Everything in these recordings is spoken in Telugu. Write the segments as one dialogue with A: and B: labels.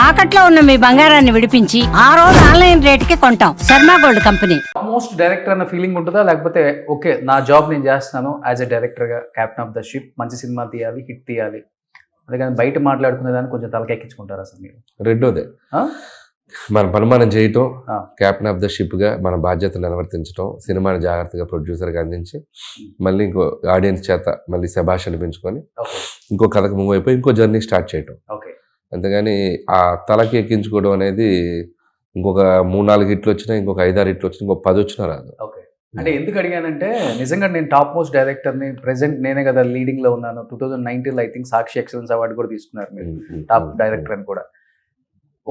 A: తాకట్లో ఉన్న మీ బంగారాన్ని విడిపించి ఆ రోజు ఆన్లైన్ రేటుకి కొంటాం. Sharma gold company.
B: Almost director అన్న ఫీలింగ్ ఉంటుందా, లేకపోతే ఓకే నా జాబ్ నేను చేస్తున్నాను యాజ్ ఎ డైరెక్టర్గా, క్యాప్టెన్ ఆఫ్ ద షిప్, మంచి సినిమా తీయాలి, హిట్ తీయాలి, అందుకని బయట మాట్లాడుకునే దాన్ని కొంచెం తలకెక్కించుకుంటారు అసలు మీరు?
C: రెండోదే,
B: ఆ?
C: మన పని మనం చేయటం,
B: ఆ.
C: క్యాప్టెన్ ఆఫ్ ద షిప్గా మన బాధ్యతలు నిర్వర్తించడం, సినిమాని జాగ్రత్తగా ప్రొడ్యూసర్గా అందించి మళ్ళీ ఇంకో ఆడియన్స్ చేత మళ్ళీ శభాష్ అనిపించుకొని
B: ఓకే
C: ఇంకో కథకు మూవ్ అయిపోయి ఇంకో జర్నీ స్టార్ట్ చేయటం.
B: ఓకే
C: అంతేగాని ఆ తలకి ఎక్కించుకోవడం అనేది ఇంకొక 3-4 హిట్లు వచ్చినా, ఇంకొక 5-6 హిట్లు వచ్చినా, ఇంకొక 10 వచ్చినా రాదు.
B: ఓకే అంటే ఎందుకు అడిగానంటే నిజంగా నేను టాప్ మోస్ట్ డైరెక్టర్ని, ప్రెసెంట్ నేనే కదా లీడింగ్లో ఉన్నాను. 2019లో I think Sakshi excellence award కూడా తీసుకున్నారు మీరు, టాప్ డైరెక్టర్ అని కూడా.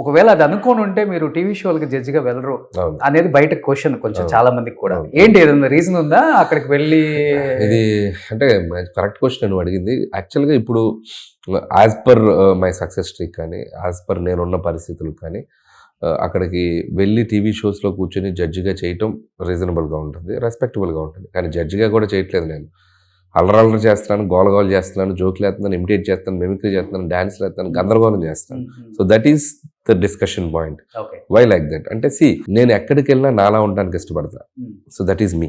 B: ఒకవేళ అది అనుకోని ఉంటే మీరు టీవీ షోలకి జడ్జిగా వెళ్ళరు
C: అవును.
B: అనేది బయట క్వశ్చన్ కొంచెం
C: అవును.
B: చాలా మందికి కూడా.
C: అవును.
B: ఏంటి ఏదైనా రీజన్ ఉందా అక్కడికి వెళ్ళి?
C: ఇది అంటే కరెక్ట్ క్వశ్చన్ నువ్వు అడిగింది. యాక్చువల్గా ఇప్పుడు as per my success streak కానీ, యాజ్ పర్ నేనున్న పరిస్థితులకు కానీ, అక్కడికి వెళ్ళి టీవీ షోస్లో కూర్చొని జడ్జిగా చేయటం రీజనబుల్గా ఉంటుంది, రెస్పెక్టబుల్గా ఉంటుంది. కానీ జడ్జిగా కూడా చేయట్లేదు నేను. అల్లరల్లరి చేస్తున్నాను, గోలగోలు చేస్తున్నాను, జోకులు వేస్తున్నాను, ఇమిటేట్ చేస్తాను, మిమిక్రీ చేస్తున్నాను, డాన్స్లు వేస్తాను, గందరగోళం చేస్తాను. So that is the discussion point.
B: Okay
C: why like that అంటే, నేను ఎక్కడికి వెళ్ళినా నాలా ఉండడానికి ఇష్టపడతా. So that is me.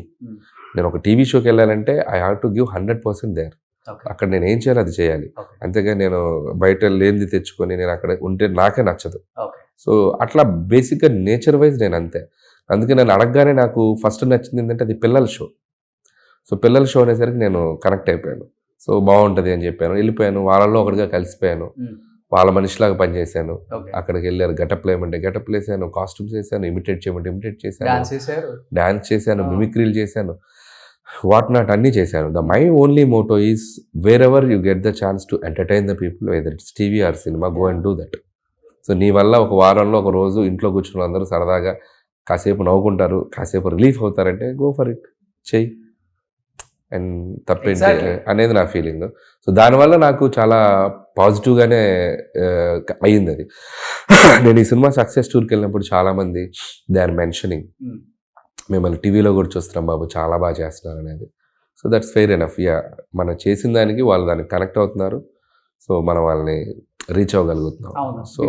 C: నేను ఒక టీవీ షోకి వెళ్ళాలంటే I have to give 100% there. అక్కడ నేను ఏం చేయాలో అది చేయాలి. అంతేగా నేను బయట లేనిది తెచ్చుకొని నేను అక్కడ ఉంటే నాకే నచ్చదు. సో అట్లా బేసిక్గా నేచర్ వైజ్ నేను అంతే. అందుకే నన్ను అడగగానే నాకు ఫస్ట్ నచ్చింది ఏంటంటే అది పిల్లల షో. సో పిల్లల షో అనేసరికి నేను కనెక్ట్ అయిపోయాను. సో బాగుంటుంది అని చెప్పాను, వెళ్ళిపోయాను, వాళ్ళలో ఒకటిగా కలిసిపోయాను, వాళ్ళ మనిషిలాగా పనిచేశాను. అక్కడికి వెళ్ళారు, గెటప్ వేయమంటే గెటప్ వేసాను, కాస్ట్యూమ్స్ వేసాను, ఇమిటేట్ చేయమంటే ఇమిటేట్ చేశాను, డాన్స్ చేశాను, మిమిక్రీలు చేశాను, వాట్ నాట్ అన్నీ చేశాను. My only Moto is where ever you get the chance to entertain the people, whether it's TV or cinema, go and do that. So నీ వల్ల ఒక వారంలో ఒక రోజు ఇంట్లో కూర్చున్న అందరూ సరదాగా కాసేపు నవ్వుకుంటారు, కాసేపు రిలీఫ్ అవుతారంటే గో ఫర్ ఇట్, చెయ్యి. అండ్ తప్పేంటి అనేది నా ఫీలింగ్. సో దానివల్ల నాకు చాలా పాజిటివ్గానే అయ్యింది అది. నేను ఈ సినిమా సక్సెస్ టూర్కి వెళ్ళినప్పుడు చాలామంది దే ఆర్ మెన్షనింగ్, మిమ్మల్ని టీవీలో కూడా చూస్తున్నాం బాబు, చాలా బాగా చేస్తున్నారు అనేది. So that's fair enough. Yeah, మనం చేసిన దానికి వాళ్ళు దానికి కనెక్ట్ అవుతున్నారు. సో మనం వాళ్ళని రీచ్ అవ్వగలుగుతున్నాం. సో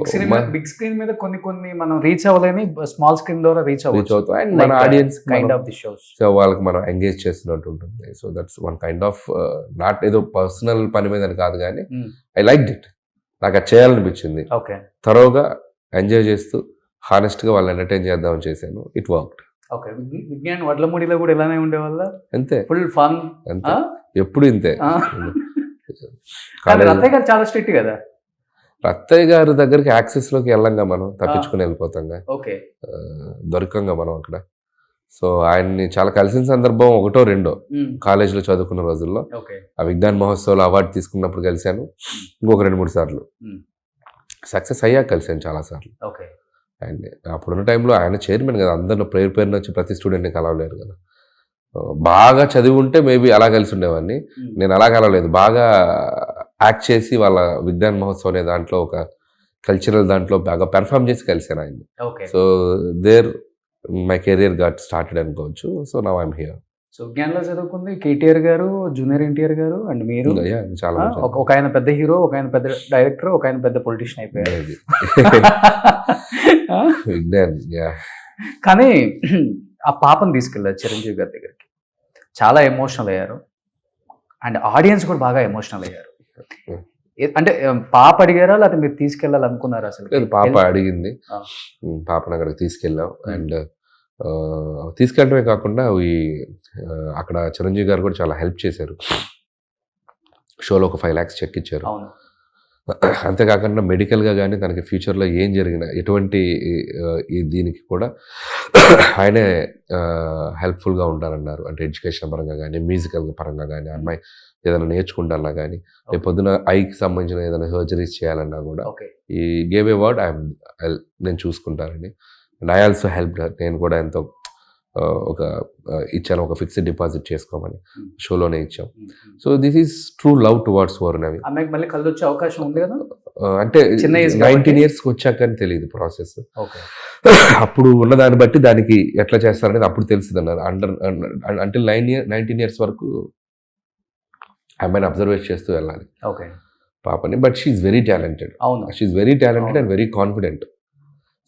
B: బిగ్ స్క్రీన్ మీద కొన్ని మనం రీచ్ అవ్వలేని స్మాల్ స్క్రీన్ ద్వారా రీచ్ అవుతాం.
C: అండ్ మన audience
B: kind of the shows,
C: so వాళ్ళకి మనం ఎంగేజ్ చేస్తున్నట్టు ఉంటుంది. So that's one kind of, not ఏదో పర్సనల్ పని మీద కాదు, కానీ ఐ లైక్ ఇట్. నాకు అది చేయాలనిపించింది.
B: ఓకే
C: థరోగా ఎంజాయ్ చేస్తూ హానెస్ట్గా వాళ్ళని ఎంటర్టైన్ చేద్దామని చేశాను. It worked.
B: ఓకే విజ్ఞాన్ వడ్లమూడిలో కూడా ఇలానే ఉండేవాళ్ళ,
C: అంతే,
B: ఫుల్ ఫన్
C: అంతే, ఎప్పుడు ఇంతే.
B: రత్తయ్య గారు చాలా స్ట్రిక్ట్ కదా.
C: రత్తయ్య గారి దగ్గరికి యాక్సెస్లోకి వెళ్ళంగా మనం తప్పించుకుని వెళ్ళిపోతాంగా,
B: ఓకే
C: దొరకంగా మనం అక్కడ. సో ఆయన్ని చాలా కలిసిన సందర్భం ఒకటో రెండో కాలేజీలో చదువుకున్న రోజుల్లో. ఆ విజ్ఞాన్ మహోత్సవ్లో అవార్డు తీసుకున్నప్పుడు కలిశాను, ఇంకొక 2-3 సార్లు. సక్సెస్ అయ్యాక కలిశాను చాలాసార్లు. అండ్ అప్పుడున్న టైంలో ఆయన చైర్మన్ కదా, అందరిలో పేరు వచ్చి ప్రతి స్టూడెంట్ని కలవలేరు కదా. బాగా చదివి ఉంటే మేబీ అలా కలిసి ఉండేవాడిని. నేను అలా కలవలేదు, బాగా యాక్ట్ చేసి వాళ్ళ విజ్ఞాన్ మహోత్సవ్ అనే దాంట్లో ఒక కల్చరల్ దాంట్లో బాగా పెర్ఫామ్ చేసి కలిసాను ఆయన్ని. So there my career got started అనుకోవచ్చు. So now I'm here.
B: So విజ్ఞాన్లో చదువుకుంది కేటీఆర్ గారు, జూనియర్ ఎన్టీఆర్ గారు అండ్ మీరు.
C: చాలా
B: ఒక ఆయన పెద్ద హీరో, ఒక ఆయన పెద్ద డైరెక్టర్, ఒక ఆయన పెద్ద పొలిటీషియన్ అయిపోయారు.
C: విజ్ఞాన్.
B: కానీ ఆ పాపను తీసుకెళ్ళారు చిరంజీవి గారి దగ్గరికి, చాలా ఎమోషనల్ అయ్యారు అండ్ ఆడియన్స్ కూడా బాగా ఎమోషనల్ అయ్యారు. అంటే పాప అడిగారా లేకపోతే మీరు తీసుకెళ్ళాలనుకున్నారా? అసలు
C: పాప అడిగింది, పాపను అక్కడికి తీసుకెళ్ళాం. అండ్ తీసుకెళ్ళడమే కాకుండా అక్కడ చిరంజీవి గారు కూడా చాలా హెల్ప్ చేశారు. షోలో ఒక 5 lakhs చెక్ ఇచ్చారు. అంతేకాకుండా మెడికల్గా కానీ తనకి ఫ్యూచర్లో ఏం జరిగినా ఎటువంటి దీనికి కూడా ఆయనే హెల్ప్ఫుల్గా ఉంటారన్నారు. అంటే ఎడ్యుకేషన్ పరంగా కానీ, మ్యూజికల్ పరంగా కానీ, అమ్మాయి ఏదైనా నేర్చుకుంటానా కానీ, రేపు పొద్దున ఐకి సంబంధించిన ఏదైనా సర్జరీస్ చేయాలన్నా కూడా ఈ గేవ్ ఏ వర్డ్ నేను చూసుకుంటానని. And I also help. నేను కూడా ఎంతో ఇచ్చాను, ఒక ఫిక్స్డ్ డిపాజిట్ చేసుకోమని షోలోనే ఇచ్చాం. So this is true love towards Varunavi.
B: అమ్మాయికి మళ్ళీ కళ్ళు వచ్చే అవకాశం ఉంది కదా,
C: అంటే 19 years వచ్చాక అని తెలియదు ప్రాసెస్. అప్పుడు ఉన్న దాన్ని బట్టి దానికి ఎట్లా చేస్తారనేది అప్పుడు తెలుస్తుంది అన్నారు. అంటిల్ 19 years వరకు అమ్మాయిని అబ్జర్వేట్ చేస్తూ వెళ్ళాలి. పాపని. But she's very talented.
B: అవును.
C: She's very talented and very confident.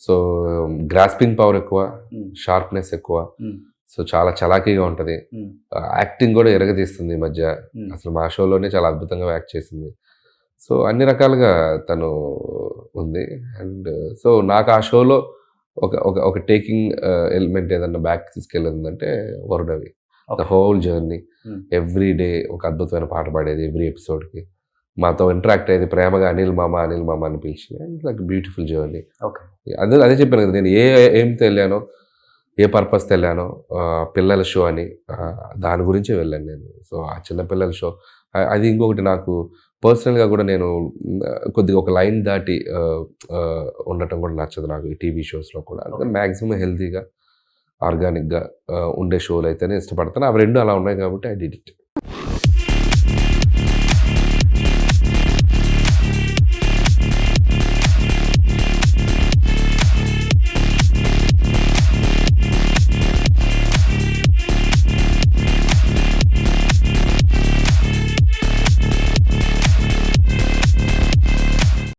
C: So grasping power ఎక్కువ, షార్ప్నెస్ ఎక్కువ. సో చాలా చలాకీగా ఉంటుంది. యాక్టింగ్ కూడా ఎరగదీస్తుంది ఈ మధ్య. అసలు మా షోలోనే చాలా అద్భుతంగా యాక్ట్ చేసింది. సో అన్ని రకాలుగా తను ఉంది. అండ్ సో నాకు ఆ షోలో ఒక టేకింగ్ ఎలిమెంట్ ఏదన్నా బ్యాక్ తీసుకెళ్ళిందంటే Varunavi. The whole journey, every day ఒక అద్భుతమైన పాట పాడేది ఎవ్రీ ఎపిసోడ్కి. మాతో ఇంటరాక్ట్ అయ్యేది ప్రేమగా అనిల్ మామ అని పిలిచి. Like beautiful journey.
B: ఓకే.
C: అదే చెప్పాను కదా, నేను ఏంతో వెళ్ళానో, ఏ పర్పస్తో వెళ్ళానో, పిల్లల షో అని దాని గురించే వెళ్ళాను నేను. సో ఆ చిన్నపిల్లల షో అది. ఇంకొకటి నాకు పర్సనల్గా కూడా నేను కొద్దిగా ఒక లైన్ దాటి ఉండటం కూడా నచ్చదు నాకు ఈ టీవీ షోస్లో కూడా. అందుకని మ్యాక్సిమం హెల్తీగా, ఆర్గానిక్గా ఉండే షోలు అయితేనే ఇష్టపడతాను. అవి రెండు అలా ఉన్నాయి కాబట్టి ఐ డిడ్ ఇట్.